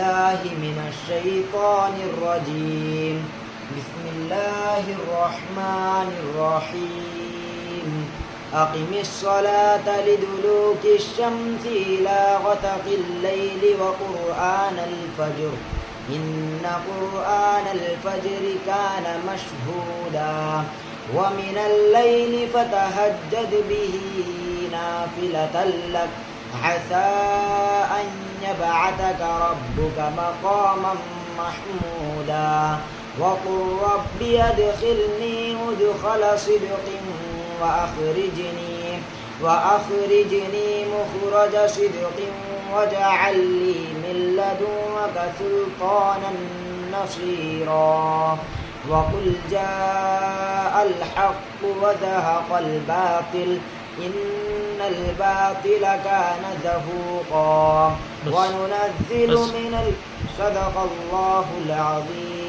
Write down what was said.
بالله من الشيطان الرجيم بسم الله الرحمن الرحيم أقم الصلاة لدلوك الشمس إلى غسق الليل وقرآن الفجر إن قرآن الفجر كان مشهودا ومن الليل فتهجد به نافلة لك عسى أن يبعثك ربك مقاما محمودا وقل رب أدخلني مدخل صدق وأخرجني مخرج صدق واجعل لي من لدنك سلطانا نصيرا وقل جاء الحق وزهق الباطل إن الباطل كان زهوقا وننزل من صدق الله العظيم